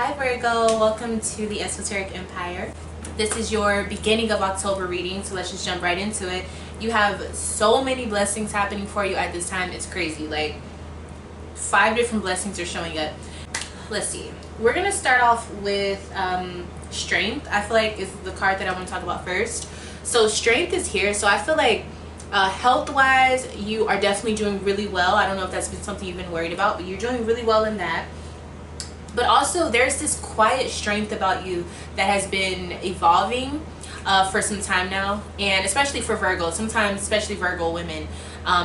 Hi Virgo, welcome to the Esoteric Empire. This is your beginning of October reading, so let's just jump right into it. You have so many blessings happening for you at this time, it's crazy. Like 5 different blessings are showing up. Let's see. We're gonna start off with strength. I feel like is the card that I want to talk about first. So strength is here. So I feel like health wise you are definitely doing really well. I don't know if that's been something you've been worried about, but you're doing really well in that. But also there's this quiet strength about you that has been evolving for some time now, and especially for Virgo, sometimes especially Virgo women,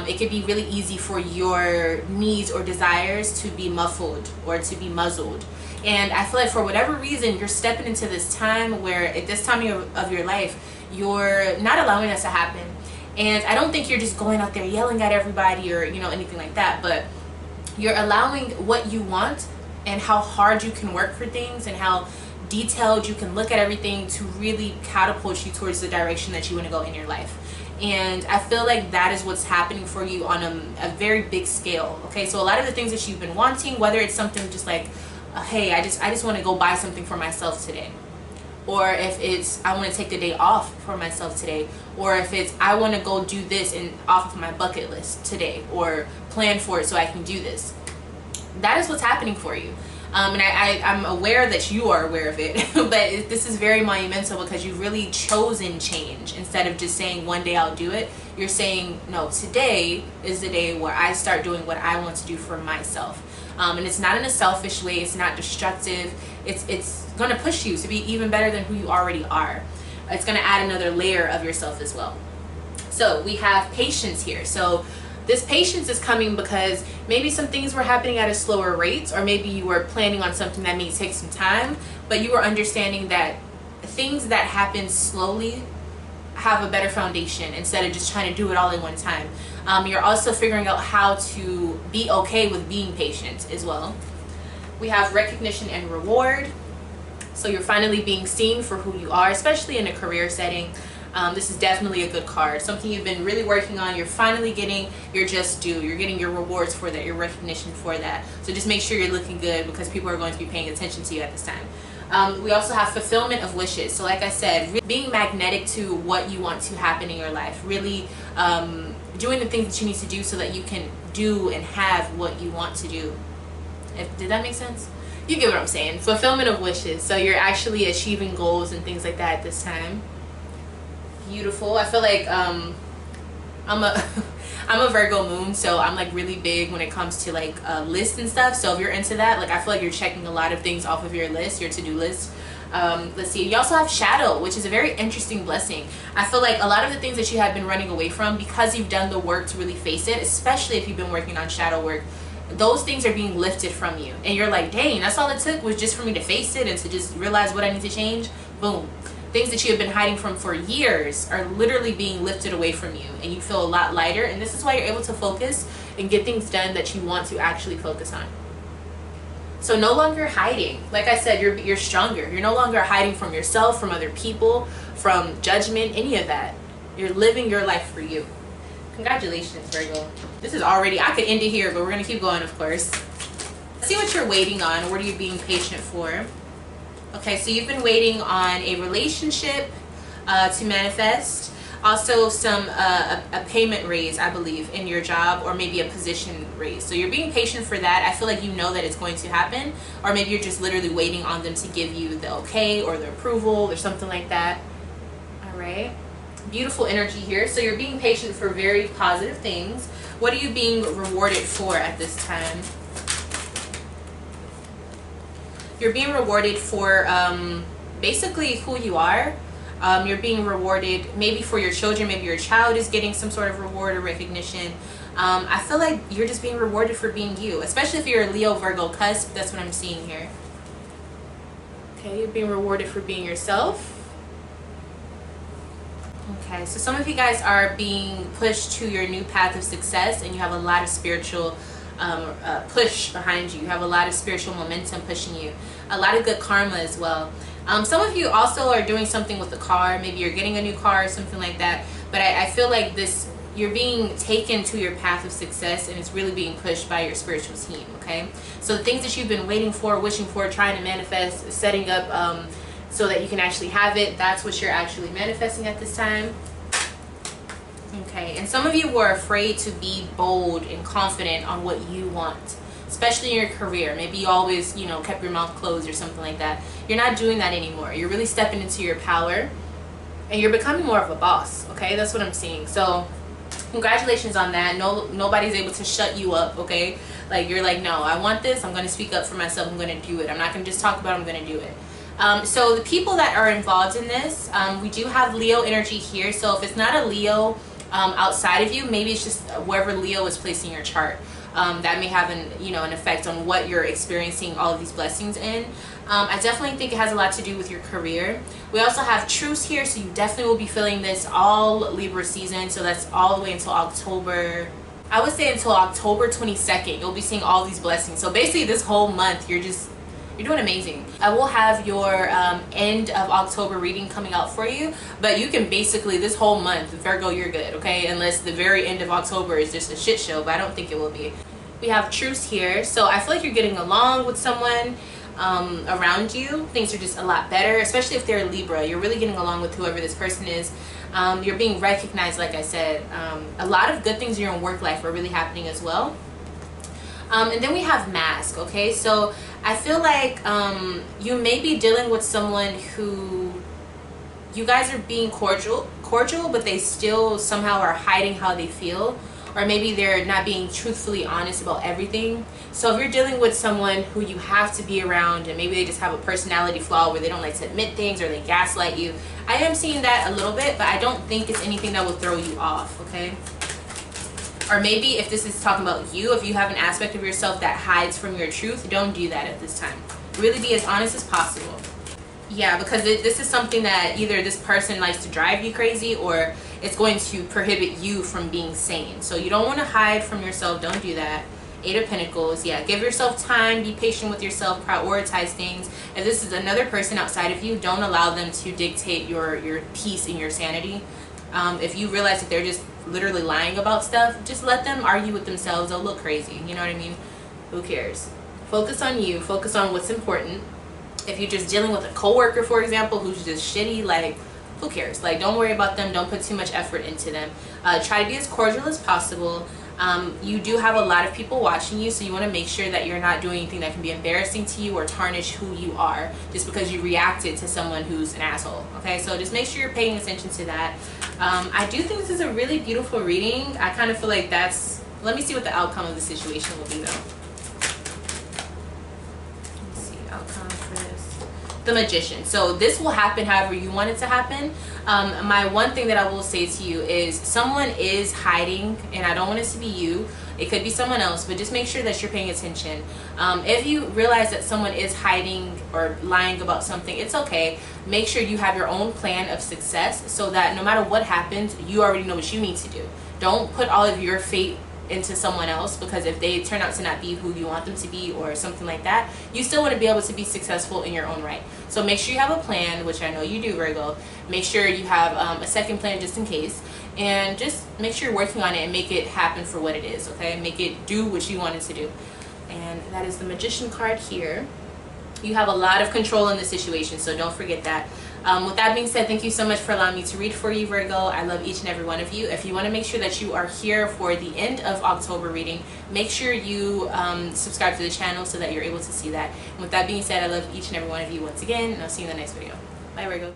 it can be really easy for your needs or desires to be muffled or to be muzzled. And I feel like for whatever reason you're stepping into this time where at this time of your life you're not allowing this to happen. And I don't think you're just going out there yelling at everybody or anything like that, but you're allowing what you want and how hard you can work for things and how detailed you can look at everything to really catapult you towards the direction that you want to go in your life. And I feel like that is what's happening for you on a very big scale. Okay, so a lot of the things that you've been wanting, whether it's something just like hey, I just want to go buy something for myself today, or if it's I want to take the day off for myself today, or if it's I want to go do this and off of my bucket list today, or plan for it so I can do this. That is what's happening for you. And I'm aware that you are aware of it, but this is very monumental because you've really chosen change. Instead of just saying one day I'll do it, you're saying no, today is the day where I start doing what I want to do for myself. And it's not in a selfish way, it's not destructive, it's going to push you to be even better than who you already are. It's going to add another layer of yourself as well. So we have patience here. So this patience is coming because maybe some things were happening at a slower rate, or maybe you were planning on something that may take some time, but you were understanding that things that happen slowly have a better foundation instead of just trying to do it all in one time. You're also figuring out how to be okay with being patient as well. We have recognition and reward. So you're finally being seen for who you are, especially in a career setting. This is definitely a good card. Something you've been really working on. You're finally getting your just due. You're getting your rewards for that, your recognition for that. So just make sure you're looking good because people are going to be paying attention to you at this time. We also have fulfillment of wishes. So like I said, being magnetic to what you want to happen in your life. Really doing the things that you need to do so that you can do and have what you want to do. Did that make sense? You get what I'm saying. Fulfillment of wishes. So you're actually achieving goals and things like that at this time. Beautiful. I feel like I'm a Virgo moon, so I'm like really big when it comes to like lists and stuff. So if you're into that, like I feel like you're checking a lot of things off of your list, your to-do list. Let's see, you also have shadow, which is a very interesting blessing. I feel like a lot of the things that you have been running away from, because you've done the work to really face it, especially if you've been working on shadow work, those things are being lifted from you, and you're like, dang, that's all it took was just for me to face it and to just realize what I need to change. Boom. Things that you have been hiding from for years are literally being lifted away from you, and you feel a lot lighter, and this is why you're able to focus and get things done that you want to actually focus on. So no longer hiding. Like I said, you're stronger. You're no longer hiding from yourself, from other people, from judgment, any of that. You're living your life for you. Congratulations, Virgo. This is already, I could end it here, but we're going to keep going, of course. Let's see what you're waiting on. What are you being patient for? Okay, so you've been waiting on a relationship to manifest. Also a payment raise, I believe, in your job, or maybe a position raise. So you're being patient for that. I feel like you know that it's going to happen, or maybe you're just literally waiting on them to give you the okay or the approval or something like that. All right. Beautiful energy here. So you're being patient for very positive things. What are you being rewarded for at this time? You're being rewarded for basically who you are. You're being rewarded maybe for your children. Maybe your child is getting some sort of reward or recognition. I feel like you're just being rewarded for being you, especially if you're a Leo Virgo cusp. That's what I'm seeing here. Okay, you're being rewarded for being yourself. Okay, so some of you guys are being pushed to your new path of success, and you have a lot of spiritual push behind you. You have a lot of spiritual momentum pushing you. A lot of good karma as well. Some of you also are doing something with the car. Maybe you're getting a new car or something like that. But I feel like this you're being taken to your path of success, and it's really being pushed by your spiritual team. Okay, so the things that you've been waiting for, wishing for, trying to manifest, setting up so that you can actually have it, that's what you're actually manifesting at this time. Okay, and some of you were afraid to be bold and confident on what you want, especially in your career. Maybe you always, you know, kept your mouth closed or something like that. You're not doing that anymore. You're really stepping into your power, and you're becoming more of a boss. Okay, that's what I'm seeing. So congratulations on that. Nobody's able to shut you up. Okay, like you're like, no, I want this, I'm going to speak up for myself, I'm going to do it. I'm not going to just talk about it, I'm going to do it. So the people that are involved in this, we do have Leo energy here. So if it's not a Leo outside of you, maybe it's just wherever Leo is placing your chart. That may have an effect on what you're experiencing all of these blessings in. I definitely think it has a lot to do with your career. We also have truce here, so you definitely will be feeling this all Libra season. So that's all the way until October. I would say until October 22nd, you'll be seeing all these blessings. So basically this whole month, you're doing amazing. I will have your end of October reading coming out for you, but you can basically, this whole month, Virgo, you're good, okay? Unless the very end of October is just a shit show, but I don't think it will be. We have truce here, so I feel like you're getting along with someone around you. Things are just a lot better, especially if they're a Libra. You're really getting along with whoever this person is. You're being recognized, like I said. A lot of good things in your own work life are really happening as well. And then we have mask. Okay, so I feel like you may be dealing with someone who you guys are being cordial, but they still somehow are hiding how they feel, or maybe they're not being truthfully honest about everything. So if you're dealing with someone who you have to be around, and maybe they just have a personality flaw where they don't like to admit things, or they gaslight you, I am seeing that a little bit, but I don't think it's anything that will throw you off. Okay, or maybe if this is talking about you, if you have an aspect of yourself that hides from your truth, don't do that at this time. Really be as honest as possible. Yeah, because this is something that either this person likes to drive you crazy, or it's going to prohibit you from being sane. So you don't want to hide from yourself. Don't do that. 8 of Pentacles. Yeah, give yourself time. Be patient with yourself. Prioritize things. If this is another person outside of you, don't allow them to dictate your peace and your sanity. If you realize that they're just literally lying about stuff, just let them argue with themselves. They'll look crazy. You know what I mean? Who cares? Focus on you. Focus on what's important. If you're just dealing with a coworker, for example, who's just shitty, like, who cares? Like, don't worry about them. Don't put too much effort into them. Try to be as cordial as possible. You do have a lot of people watching you, so you want to make sure that you're not doing anything that can be embarrassing to you or tarnish who you are just because you reacted to someone who's an asshole. Okay, so just make sure you're paying attention to that. I do think this is a really beautiful reading. I kind of feel like let me see what the outcome of the situation will be, though. Let's see, outcome for this. The Magician. So this will happen however you want it to happen. My one thing that I will say to you is someone is hiding, and I don't want it to be you. It could be someone else, but just make sure that you're paying attention. If you realize that someone is hiding or lying about something, it's okay. Make sure you have your own plan of success so that no matter what happens, you already know what you need to do. Don't put all of your fate into someone else, because if they turn out to not be who you want them to be or something like that, you still want to be able to be successful in your own right. So make sure you have a plan, which I know you do, Virgo. Make sure you have a second plan just in case, and just make sure you're working on it and make it happen for what it is. Okay, make it do what you want it to do. And that is the Magician card here. You have a lot of control in the situation, so don't forget that. With that being said, thank you so much for allowing me to read for you, Virgo. I love each and every one of you. If you want to make sure that you are here for the end of October reading, make sure you subscribe to the channel so that you're able to see that. And with that being said, I love each and every one of you once again, and I'll see you in the next video. Bye, Virgo.